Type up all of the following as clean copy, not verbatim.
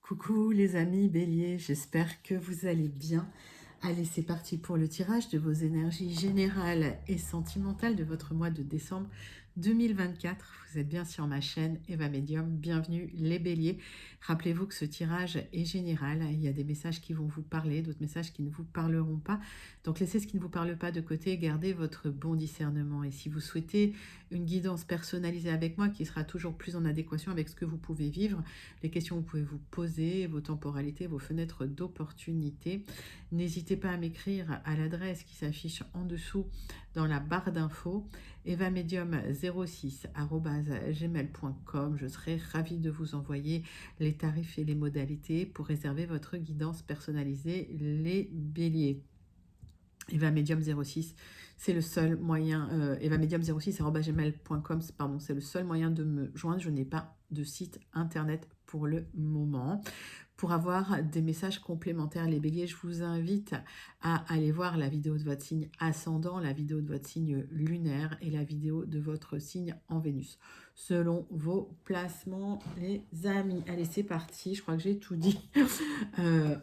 Coucou les amis béliers, j'espère que vous allez bien. Allez, c'est parti pour le tirage de vos énergies générales et sentimentales de votre mois de décembre 2024. Vous êtes bien sur ma chaîne Eva Medium. Bienvenue les béliers. Rappelez-vous que ce tirage est général. Il y a des messages qui vont vous parler, d'autres messages qui ne vous parleront pas. Donc laissez ce qui ne vous parle pas de côté, gardez votre bon discernement. Et si vous souhaitez une guidance personnalisée avec moi qui sera toujours plus en adéquation avec ce que vous pouvez vivre, les questions que vous pouvez vous poser, vos temporalités, vos fenêtres d'opportunité, n'hésitez pas à m'écrire à l'adresse qui s'affiche en dessous dans la barre d'infos, evamedium06@gmail.com. Je serai ravie de vous envoyer les tarifs et les modalités pour réserver votre guidance personnalisée, les béliers. Evamedium06, c'est le seul moyen, evamedium06@gmail.com, pardon, c'est le seul moyen de me joindre. Je n'ai pas de site internet pour le moment. Pour avoir des messages complémentaires, les béliers, je vous invite à aller voir la vidéo de votre signe ascendant, la vidéo de votre signe lunaire et la vidéo de votre signe en Vénus, selon vos placements, les amis. Allez, c'est parti, je crois que j'ai tout dit.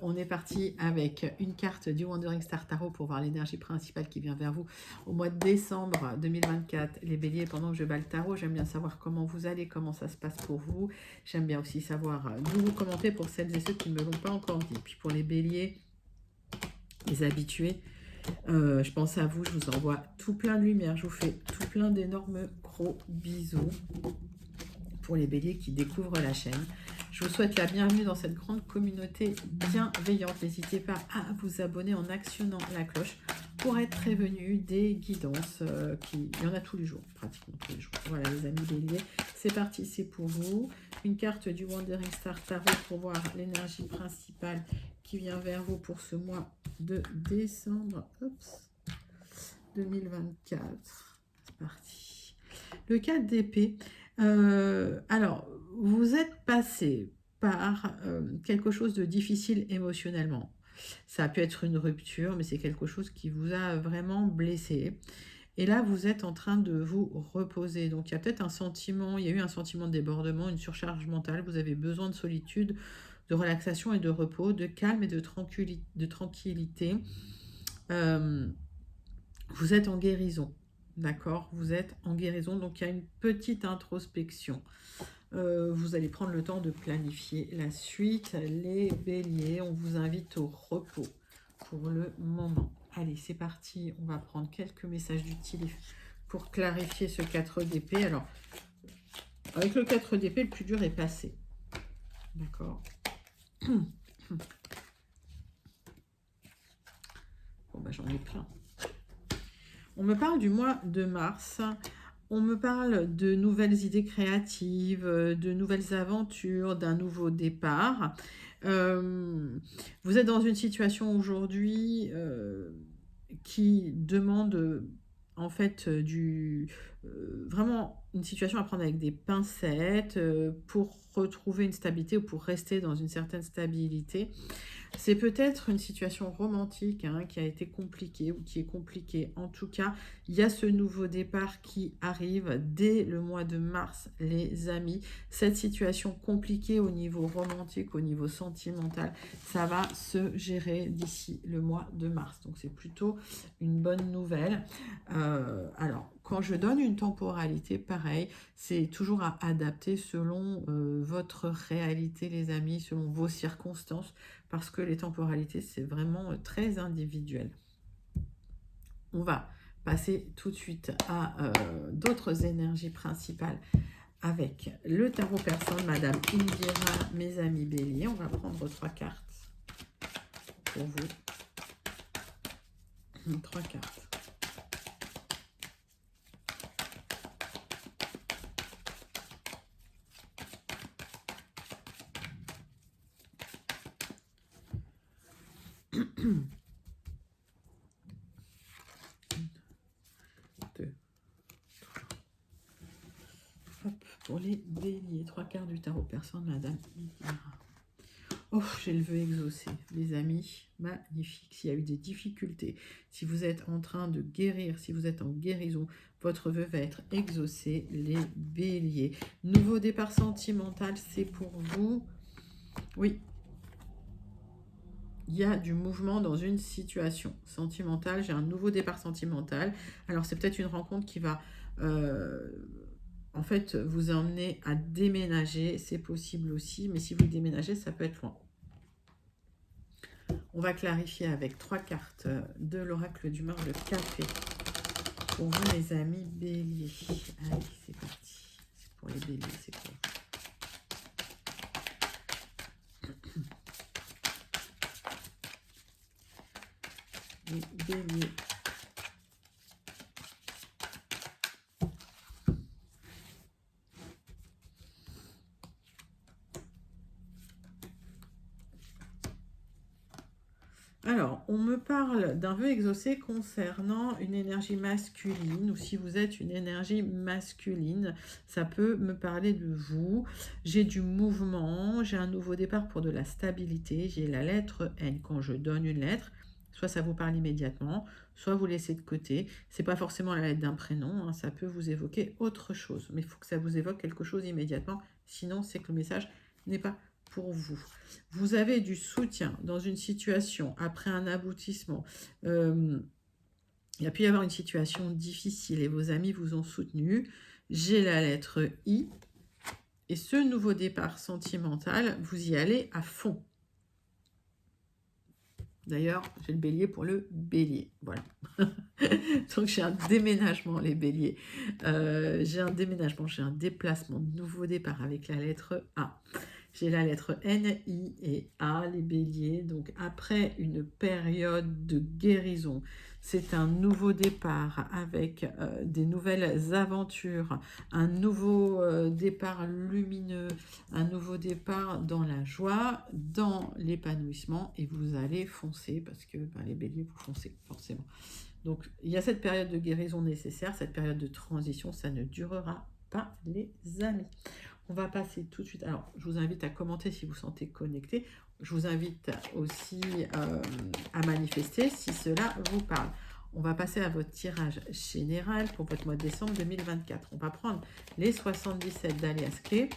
On est parti avec une carte du Wandering Star Tarot pour voir l'énergie principale qui vient vers vous au mois de décembre 2024. Les béliers, pendant que je bats le tarot, j'aime bien savoir comment vous allez, comment ça se passe pour vous. J'aime bien aussi savoir d'où vous commentez pour celles et ceux qui ne me l'ont pas encore dit. Puis pour les béliers, les habitués, je pense à vous, je vous envoie tout plein de lumière. Je vous fais tout plein d'énormes gros bisous. Pour les béliers qui découvrent la chaîne, je vous souhaite la bienvenue dans cette grande communauté bienveillante. N'hésitez pas à vous abonner en actionnant la cloche pour être prévenu des guidances. Il y en a tous les jours, pratiquement tous les jours. Voilà les amis béliers, c'est parti, c'est pour vous. Une carte du Wandering Star Tarot pour voir l'énergie principale qui vient vers vous pour ce mois de décembre 2024. C'est parti. Le 4 d'épée. Alors, vous êtes passé par quelque chose de difficile émotionnellement. Ça a pu être une rupture, mais c'est quelque chose qui vous a vraiment blessé. Et là, vous êtes en train de vous reposer. Donc, il y a peut-être un sentiment, il y a eu un sentiment de débordement, une surcharge mentale. Vous avez besoin de solitude, de relaxation et de repos, de calme et de tranquillité. Vous êtes en guérison. D'accord, vous êtes en guérison, donc il y a une petite introspection. Vous allez prendre le temps de planifier la suite. Les béliers, on vous invite au repos pour le moment. Allez, c'est parti, on va prendre quelques messages utiles pour clarifier ce 4 d'épée. Alors, avec le 4 d'épée, le plus dur est passé. D'accord. Bon, bah j'en ai plein. On me parle du mois de mars, on me parle de nouvelles idées créatives, de nouvelles aventures, d'un nouveau départ. Vous êtes dans une situation aujourd'hui qui demande en fait vraiment une situation à prendre avec des pincettes pour retrouver une stabilité ou pour rester dans une certaine stabilité. C'est peut-être une situation romantique qui a été compliquée ou qui est compliquée. En tout cas, il y a ce nouveau départ qui arrive dès le mois de mars, les amis. Cette situation compliquée au niveau romantique, au niveau sentimental, ça va se gérer d'ici le mois de mars. Donc, c'est plutôt une bonne nouvelle. Alors, quand je donne une temporalité, pareil, c'est toujours à adapter selon votre réalité, les amis, selon vos circonstances, parce que les temporalités, c'est vraiment très individuel. On va passer tout de suite à d'autres énergies principales avec le tarot personne, Madame Indira, mes amis béliers. On va prendre 3 cartes pour vous. 3 cartes. Pour les béliers, 3 cartes du tarot personne, Madame Indira. Oh, j'ai le vœu exaucé, les amis, magnifique. S'il y a eu des difficultés, si vous êtes en train de guérir, si vous êtes en guérison, votre vœu va être exaucé, les béliers. Nouveau départ sentimental, c'est pour vous. Oui, il y a du mouvement dans une situation sentimentale. J'ai un nouveau départ sentimental. Alors, c'est peut-être une rencontre qui va, en fait, vous emmener à déménager. C'est possible aussi, mais si vous déménagez, ça peut être loin. On va clarifier avec 3 cartes de l'oracle d'humeur de café. Pour vous, les amis béliers. Allez, c'est parti. C'est pour les béliers, c'est pour vous. Les béliers. Alors, on me parle d'un vœu exaucé concernant une énergie masculine, ou si vous êtes une énergie masculine, ça peut me parler de vous. J'ai du mouvement, j'ai un nouveau départ pour de la stabilité, j'ai la lettre N. Quand je donne une lettre, soit ça vous parle immédiatement, soit vous laissez de côté. C'est pas forcément la lettre d'un prénom, hein, ça peut vous évoquer autre chose, mais il faut que ça vous évoque quelque chose immédiatement, sinon c'est que le message n'est pas pour vous. Vous avez du soutien dans une situation après un aboutissement. Il y a pu y avoir une situation difficile et vos amis vous ont soutenu. J'ai la lettre I. Et ce nouveau départ sentimental, vous y allez à fond. D'ailleurs, j'ai le bélier pour le bélier. Voilà. Donc, j'ai un déménagement, les béliers. J'ai un déménagement, j'ai un déplacement, nouveau départ avec la lettre A. J'ai la lettre N, I et A, les béliers. Donc, après une période de guérison, c'est un nouveau départ avec des nouvelles aventures, un nouveau départ lumineux, un nouveau départ dans la joie, dans l'épanouissement. Et vous allez foncer parce que les béliers, vous foncez forcément. Donc, il y a cette période de guérison nécessaire, cette période de transition, ça ne durera pas, les amis. On va passer tout de suite. Alors, je vous invite à commenter si vous sentez connecté. Je vous invite aussi à manifester si cela vous parle. On va passer à votre tirage général pour votre mois de décembre 2024. On va prendre les 77 d'Alias Clé.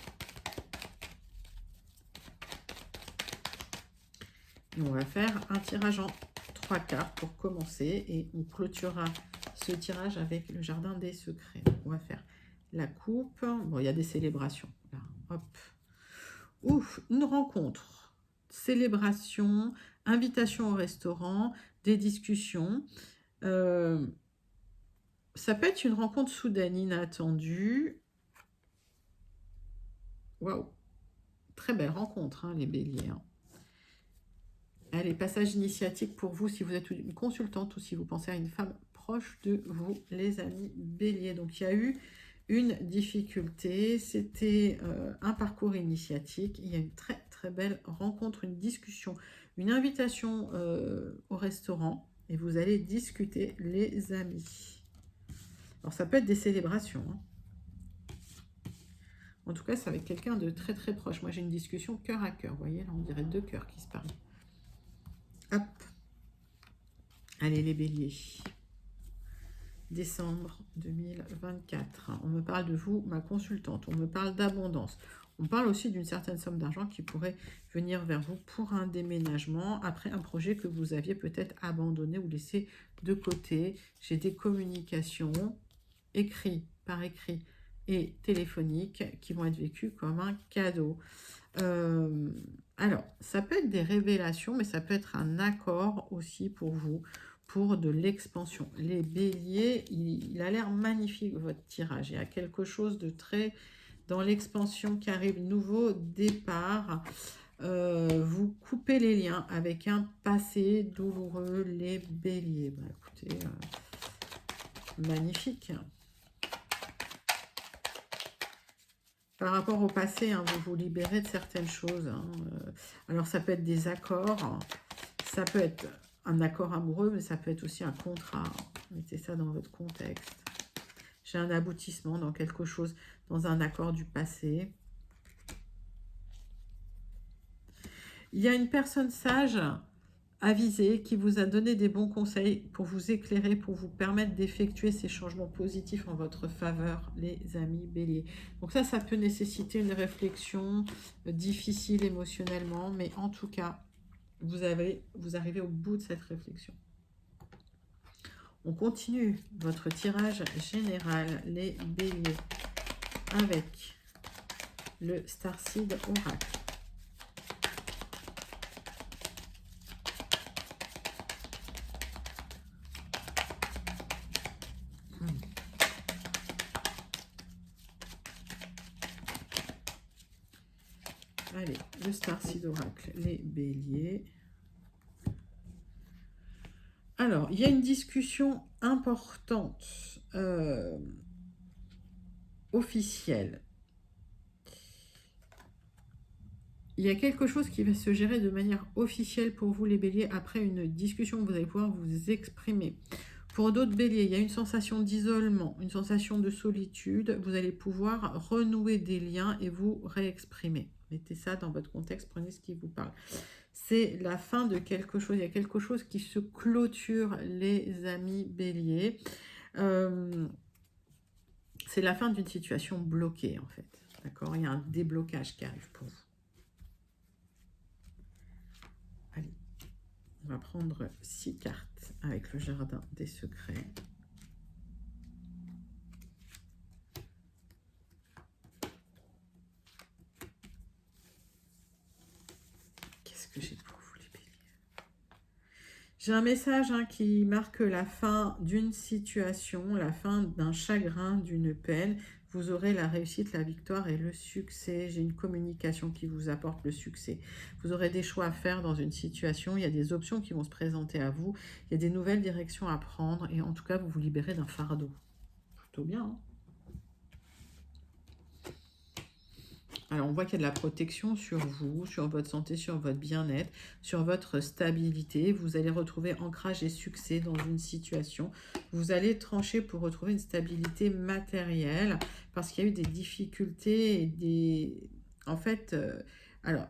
Et on va faire un tirage en 3 cartes pour commencer. Et on clôturera ce tirage avec le jardin des secrets. Donc, on va faire la coupe. Bon, il y a des célébrations. Là, hop. Ouf, une rencontre, célébration, invitation au restaurant, des discussions. Ça peut être une rencontre soudaine, inattendue. Waouh, très belle rencontre, hein, les béliers. Hein. Allez, passage initiatique pour vous si vous êtes une consultante ou si vous pensez à une femme proche de vous, les amis béliers. Donc, il y a eu une difficulté, c'était un parcours initiatique. Il y a une très très belle rencontre, une discussion, une invitation au restaurant et vous allez discuter, les amis. Alors ça peut être des célébrations. Hein. En tout cas, c'est avec quelqu'un de très très proche. Moi, j'ai une discussion cœur à cœur. Vous voyez, là, on dirait 2 cœurs qui se parlent. Hop. Allez, les béliers. Décembre 2024. On me parle de vous, ma consultante. On me parle d'abondance. On parle aussi d'une certaine somme d'argent qui pourrait venir vers vous pour un déménagement après un projet que vous aviez peut-être abandonné ou laissé de côté. J'ai des communications par écrit et téléphoniques qui vont être vécues comme un cadeau. Alors, ça peut être des révélations, mais ça peut être un accord aussi pour vous, pour de l'expansion. Les béliers, il a l'air magnifique votre tirage. Il y a quelque chose de très dans l'expansion qui arrive, nouveau départ. Vous coupez les liens avec un passé douloureux, les béliers. Bah, écoutez, magnifique. Par rapport au passé, hein, vous vous libérez de certaines choses. Hein. Alors, ça peut être des accords, ça peut être un accord amoureux, mais ça peut être aussi un contrat. Mettez ça dans votre contexte. J'ai un aboutissement dans quelque chose, dans un accord du passé. Il y a une personne sage, avisée, qui vous a donné des bons conseils pour vous éclairer, pour vous permettre d'effectuer ces changements positifs en votre faveur, les amis béliers. Donc ça peut nécessiter une réflexion difficile émotionnellement, mais en tout cas, vous arrivez au bout de cette réflexion. On continue votre tirage général, les béliers, avec le Starseed Oracle. Allez, le Starseed Oracle, les béliers. Alors, il y a une discussion importante, officielle. Il y a quelque chose qui va se gérer de manière officielle pour vous, les béliers, après une discussion où vous allez pouvoir vous exprimer. Pour d'autres béliers, il y a une sensation d'isolement, une sensation de solitude. Vous allez pouvoir renouer des liens et vous réexprimer. Mettez ça dans votre contexte, prenez ce qui vous parle. C'est la fin de quelque chose. Il y a quelque chose qui se clôture, les amis béliers. C'est la fin d'une situation bloquée, en fait. D'accord? Il y a un déblocage qui arrive pour vous. Allez, on va prendre 6 cartes avec le jardin des secrets. Qu'est-ce que j'ai pour vous, les béliers? J'ai un message qui marque la fin d'une situation, la fin d'un chagrin, d'une peine. Vous aurez la réussite, la victoire et le succès. J'ai une communication qui vous apporte le succès. Vous aurez des choix à faire dans une situation. Il y a des options qui vont se présenter à vous. Il y a des nouvelles directions à prendre. Et en tout cas, vous vous libérez d'un fardeau. Plutôt bien, hein? Alors, on voit qu'il y a de la protection sur vous, sur votre santé, sur votre bien-être, sur votre stabilité. Vous allez retrouver ancrage et succès dans une situation. Vous allez trancher pour retrouver une stabilité matérielle parce qu'il y a eu des difficultés et des... En fait, alors,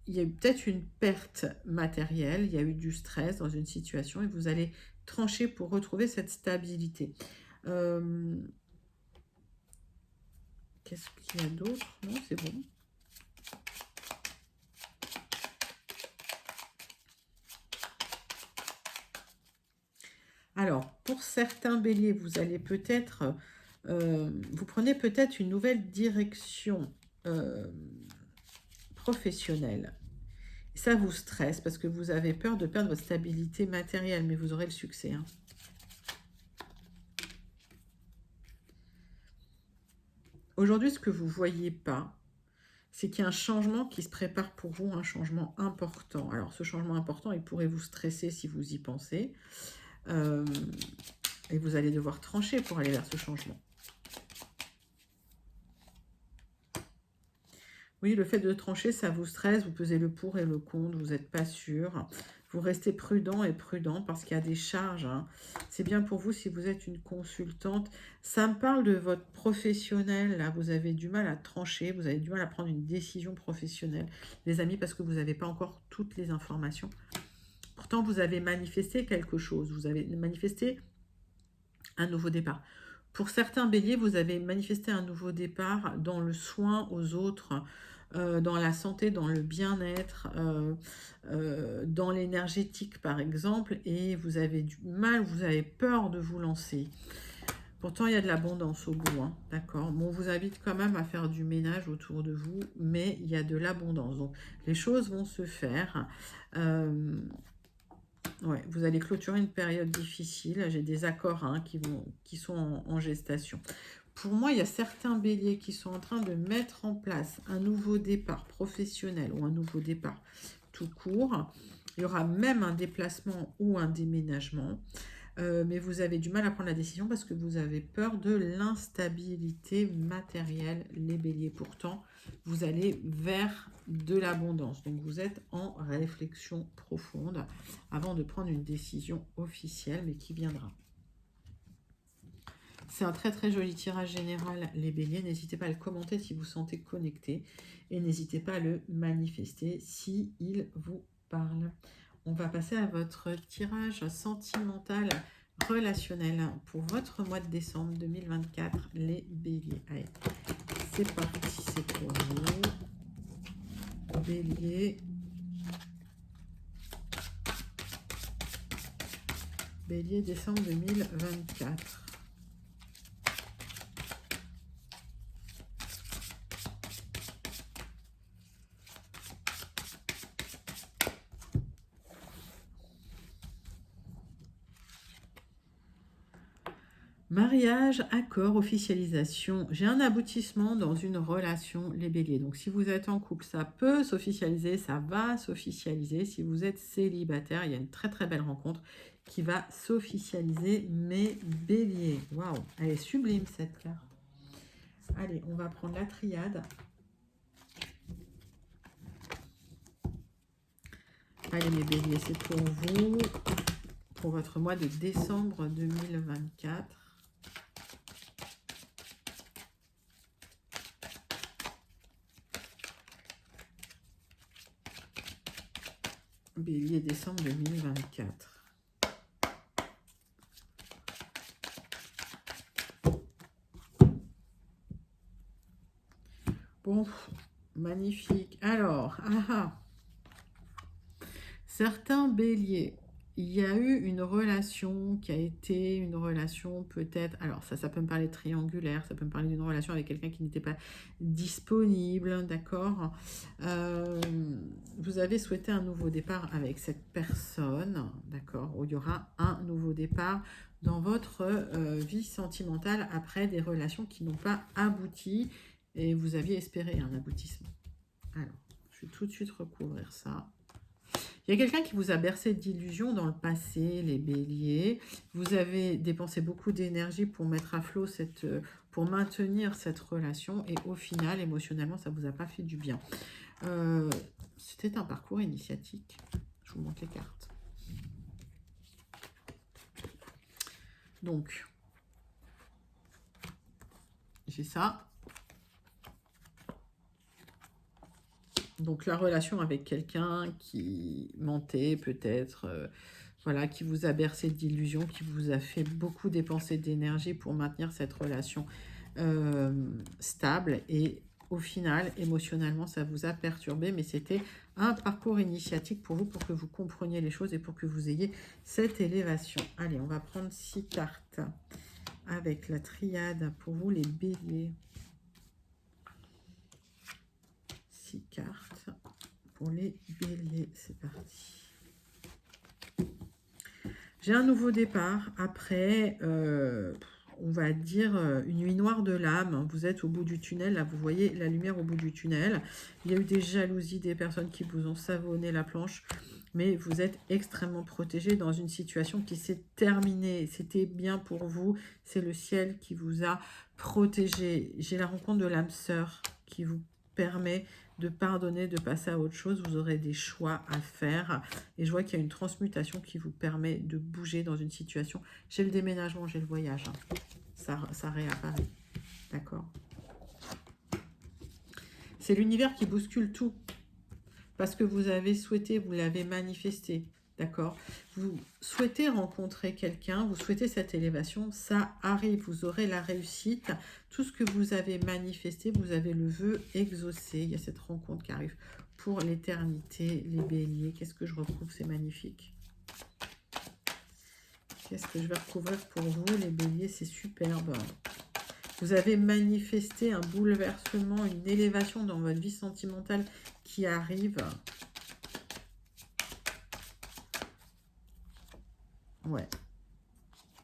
il y a eu peut-être une perte matérielle, il y a eu du stress dans une situation et vous allez trancher pour retrouver cette stabilité. Qu'est-ce qu'il y a d'autre? Non, c'est bon. Alors, pour certains béliers, vous allez peut-être... vous prenez peut-être une nouvelle direction professionnelle. Et ça vous stresse parce que vous avez peur de perdre votre stabilité matérielle, mais vous aurez le succès, hein. Aujourd'hui, ce que vous ne voyez pas, c'est qu'il y a un changement qui se prépare pour vous, un changement important. Alors, ce changement important, il pourrait vous stresser si vous y pensez. Et vous allez devoir trancher pour aller vers ce changement. Oui, le fait de trancher, ça vous stresse, vous pesez le pour et le contre, vous n'êtes pas sûr. Vous restez prudent et prudent parce qu'il y a des charges, hein. C'est bien pour vous si vous êtes une consultante. Ça me parle de votre professionnel, là. Vous avez du mal à trancher, vous avez du mal à prendre une décision professionnelle, les amis, parce que vous n'avez pas encore toutes les informations. Pourtant, vous avez manifesté quelque chose. Vous avez manifesté un nouveau départ. Pour certains béliers, vous avez manifesté un nouveau départ dans le soin aux autres, dans la santé, dans le bien-être, dans l'énergétique par exemple, et vous avez du mal, vous avez peur de vous lancer. Pourtant, il y a de l'abondance au bout, hein, d'accord? Bon, on vous invite quand même à faire du ménage autour de vous, mais il y a de l'abondance. Donc, les choses vont se faire. Ouais, vous allez clôturer une période difficile. J'ai des accords qui sont en gestation. Pour moi, il y a certains béliers qui sont en train de mettre en place un nouveau départ professionnel ou un nouveau départ tout court. Il y aura même un déplacement ou un déménagement. Mais vous avez du mal à prendre la décision parce que vous avez peur de l'instabilité matérielle, les béliers. Pourtant, vous allez vers de l'abondance. Donc, vous êtes en réflexion profonde avant de prendre une décision officielle, mais qui viendra. C'est un très très joli tirage général, les béliers. N'hésitez pas à le commenter si vous sentez connecté. Et n'hésitez pas à le manifester si il vous parle. On va passer à votre tirage sentimental relationnel pour votre mois de décembre 2024, les béliers. Allez, c'est parti, c'est pour vous. Bélier. Bélier, décembre 2024. Mariage, accord, officialisation. J'ai un aboutissement dans une relation, les béliers. Donc, si vous êtes en couple, ça peut s'officialiser, ça va s'officialiser. Si vous êtes célibataire, il y a une très très belle rencontre qui va s'officialiser, mes béliers. Waouh, elle est sublime cette carte. Allez, on va prendre la triade. Allez, mes béliers, c'est pour vous, pour votre mois de décembre 2024. Bélier, décembre 2024. Bon, magnifique. Alors, certains béliers, il y a eu une relation qui a été une relation peut-être, alors ça peut me parler triangulaire, ça peut me parler d'une relation avec quelqu'un qui n'était pas disponible, d'accord. Vous avez souhaité un nouveau départ avec cette personne, d'accord, où il y aura un nouveau départ dans votre vie sentimentale après des relations qui n'ont pas abouti et vous aviez espéré un aboutissement. Alors, je vais tout de suite recouvrir ça. Il y a quelqu'un qui vous a bercé d'illusions dans le passé, les béliers. Vous avez dépensé beaucoup d'énergie pour mettre à flot pour maintenir cette relation. Et au final, émotionnellement, ça ne vous a pas fait du bien. C'était un parcours initiatique. Je vous montre les cartes. Donc, j'ai ça. Donc, la relation avec quelqu'un qui mentait peut-être, voilà, qui vous a bercé d'illusions, qui vous a fait beaucoup dépenser d'énergie pour maintenir cette relation stable. Et au final, émotionnellement, ça vous a perturbé, mais c'était un parcours initiatique pour vous, pour que vous compreniez les choses et pour que vous ayez cette élévation. Allez, on va prendre 6 cartes avec la triade pour vous, les béliers. 6 cartes pour les béliers, c'est parti. J'ai un nouveau départ après, on va dire, une nuit noire de l'âme. Vous êtes au bout du tunnel, là vous voyez la lumière au bout du tunnel. Il y a eu des jalousies, des personnes qui vous ont savonné la planche, mais vous êtes extrêmement protégé dans une situation qui s'est terminée. C'était bien pour vous, c'est le ciel qui vous a protégé. J'ai la rencontre de l'âme sœur qui vous permet de pardonner, de passer à autre chose. Vous aurez des choix à faire. Et je vois qu'il y a une transmutation qui vous permet de bouger dans une situation. J'ai le déménagement, j'ai le voyage. Ça réapparaît. D'accord? C'est l'univers qui bouscule tout. Parce que vous avez souhaité, vous l'avez manifesté. D'accord? Vous souhaitez rencontrer quelqu'un, vous souhaitez cette élévation, ça arrive, vous aurez la réussite. Tout ce que vous avez manifesté, vous avez le vœu exaucé. Il y a cette rencontre qui arrive pour l'éternité, les béliers. Qu'est-ce que je recouvre? C'est magnifique. Qu'est-ce que je vais recouvrir pour vous, les béliers? C'est superbe. Vous avez manifesté un bouleversement, une élévation dans votre vie sentimentale qui arrive. Ouais.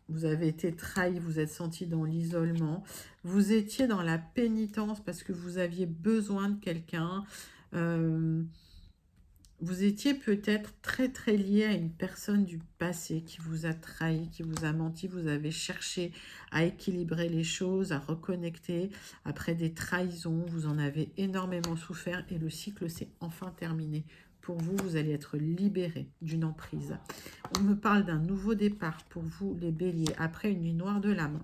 Vous avez été trahi, vous êtes senti dans l'isolement. Vous étiez dans la pénitence parce que vous aviez besoin de quelqu'un. Vous étiez peut-être très très lié à une personne du passé qui vous a trahi, qui vous a menti. Vous avez cherché à équilibrer les choses, à reconnecter. Après des trahisons, vous en avez énormément souffert et le cycle s'est enfin terminé. Pour vous, vous allez être libéré d'une emprise. On me parle d'un nouveau départ pour vous, les béliers, après une nuit noire de l'âme.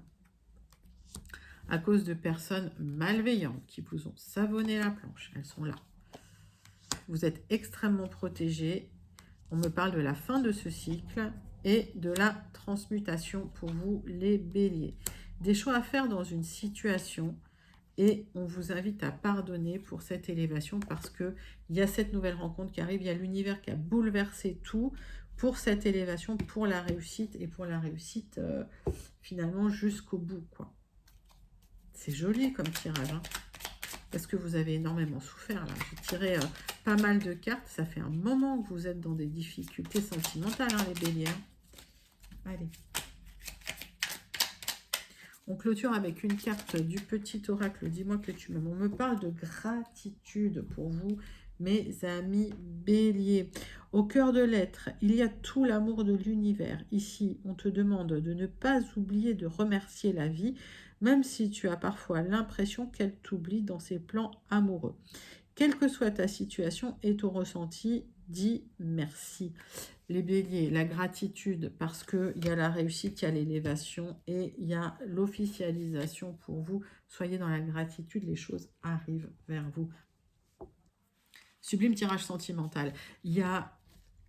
À cause de personnes malveillantes qui vous ont savonné la planche. Elles sont là. Vous êtes extrêmement protégés. On me parle de la fin de ce cycle et de la transmutation pour vous, les béliers. Des choix à faire dans une situation. Et on vous invite à pardonner pour cette élévation parce qu'il y a cette nouvelle rencontre qui arrive. Il y a l'univers qui a bouleversé tout pour cette élévation, pour la réussite, et pour la réussite finalement jusqu'au bout, quoi. C'est joli comme tirage, hein, parce que vous avez énormément souffert, là. J'ai tiré pas mal de cartes, ça fait un moment que vous êtes dans des difficultés sentimentales, hein, les béliers. Allez. On clôture avec une carte du petit oracle. Dis-moi que tu m'aimes. On me parle de gratitude pour vous, mes amis béliers. Au cœur de l'être, il y a tout l'amour de l'univers. Ici, on te demande de ne pas oublier de remercier la vie, même si tu as parfois l'impression qu'elle t'oublie dans ses plans amoureux. Quelle que soit ta situation et ton ressenti, dis merci. Les béliers, la gratitude, parce qu'il y a la réussite, il y a l'élévation et il y a l'officialisation pour vous. Soyez dans la gratitude, les choses arrivent vers vous. Sublime tirage sentimental. Il y a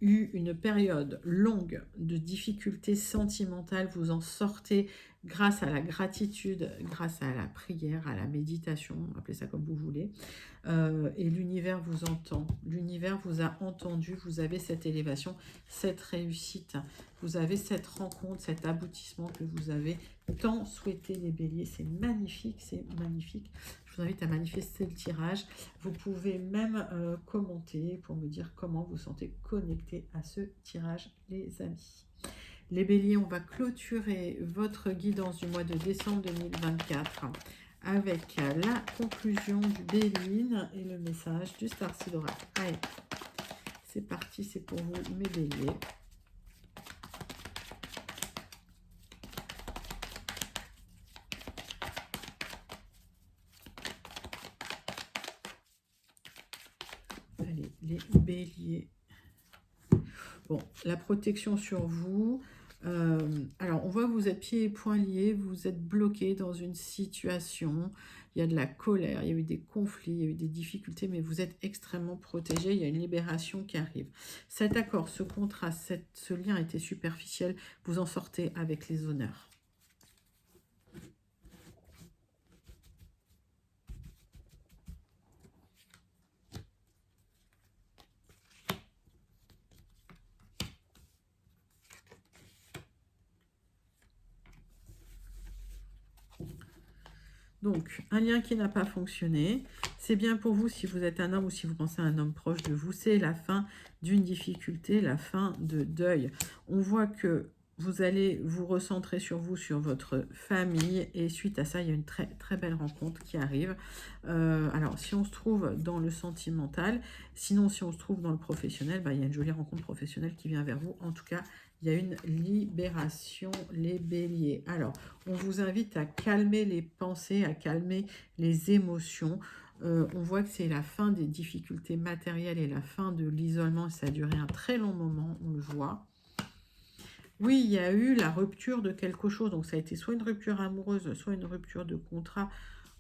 eu une période longue de difficultés sentimentales. Vous en sortez grâce à la gratitude, grâce à la prière, à la méditation, appelez ça comme vous voulez. Et l'univers vous entend, l'univers vous a entendu, vous avez cette élévation, cette réussite, vous avez cette rencontre, cet aboutissement que vous avez tant souhaité, les béliers. C'est magnifique, c'est magnifique. Je vous invite à manifester le tirage. Vous pouvez même commenter pour me dire comment vous sentez connecté à ce tirage, les amis. Les béliers, on va clôturer votre guidance du mois de décembre 2024 avec la conclusion du Béline et le message du Starseed Oracle. Allez, c'est parti, c'est pour vous, mes béliers. Allez, les béliers. Bon, la protection sur vous. Alors, on voit que vous êtes pieds et poings liés, vous êtes bloqué dans une situation, il y a de la colère, il y a eu des conflits, il y a eu des difficultés, mais vous êtes extrêmement protégé, il y a une libération qui arrive. Cet accord, ce contrat, ce lien était superficiel, vous en sortez avec les honneurs. Donc, un lien qui n'a pas fonctionné, c'est bien pour vous si vous êtes un homme ou si vous pensez à un homme proche de vous, c'est la fin d'une difficulté, la fin de deuil. On voit que vous allez vous recentrer sur vous, sur votre famille, et suite à ça, il y a une très très belle rencontre qui arrive. Alors, si on se trouve dans le sentimental, sinon si on se trouve dans le professionnel, il y a une jolie rencontre professionnelle qui vient vers vous. En tout cas, il y a une libération, les béliers. Alors, on vous invite à calmer les pensées, à calmer les émotions. On voit que c'est la fin des difficultés matérielles et la fin de l'isolement. Ça a duré un très long moment, on le voit. Oui, il y a eu la rupture de quelque chose. Donc, ça a été soit une rupture amoureuse, soit une rupture de contrat.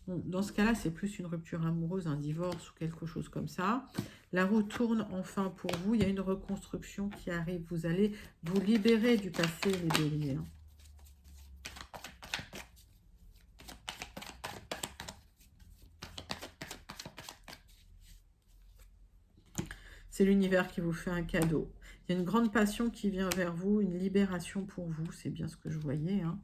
Bon, dans ce cas-là, c'est plus une rupture amoureuse, un divorce ou quelque chose comme ça. La roue tourne enfin pour vous. Il y a une reconstruction qui arrive. Vous allez vous libérer du passé, les béliers. C'est l'univers qui vous fait un cadeau. Il y a une grande passion qui vient vers vous, une libération pour vous. C'est bien ce que je voyais, hein.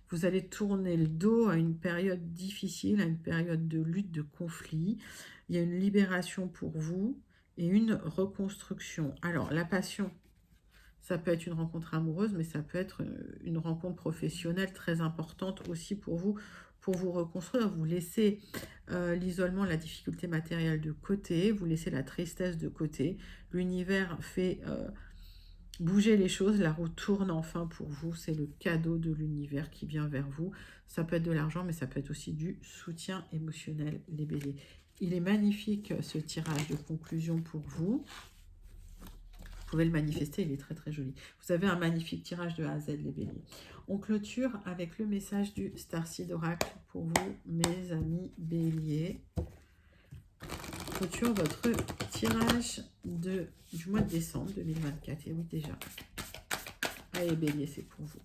Vous allez tourner le dos à une période difficile, à une période de lutte, de conflit. Il y a une libération pour vous et une reconstruction. Alors, la passion, ça peut être une rencontre amoureuse, mais ça peut être une rencontre professionnelle très importante aussi pour vous reconstruire. Vous laissez l'isolement, la difficulté matérielle de côté, vous laissez la tristesse de côté. L'univers fait bouger les choses, la roue tourne enfin pour vous. C'est le cadeau de l'univers qui vient vers vous. Ça peut être de l'argent, mais ça peut être aussi du soutien émotionnel, les béliers. Il est magnifique ce tirage de conclusion pour vous. Vous pouvez le manifester, il est très très joli. Vous avez un magnifique tirage de A à Z, les béliers. On clôture avec le message du Starseed Oracle pour vous, mes amis béliers. Clôture votre tirage du mois de décembre 2024. Et oui, déjà. Allez, bélier, c'est pour vous.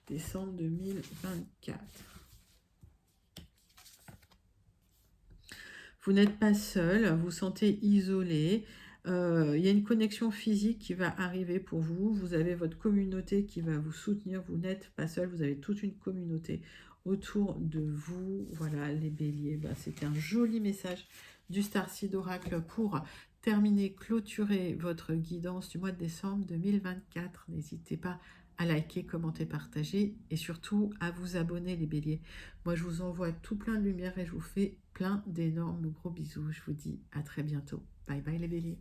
Décembre 2024. Vous n'êtes pas seul, vous vous sentez isolé. Il y a une connexion physique qui va arriver pour vous. Vous avez votre communauté qui va vous soutenir. Vous n'êtes pas seul, vous avez toute une communauté autour de vous. Voilà, les béliers, bah, c'était un joli message du Starseed Oracle pour terminer, clôturer votre guidance du mois de décembre 2024. N'hésitez pas à liker, commenter, partager et surtout à vous abonner les béliers. Moi, je vous envoie tout plein de lumière et je vous fais plein d'énormes gros bisous. Je vous dis à très bientôt. Bye bye les béliers.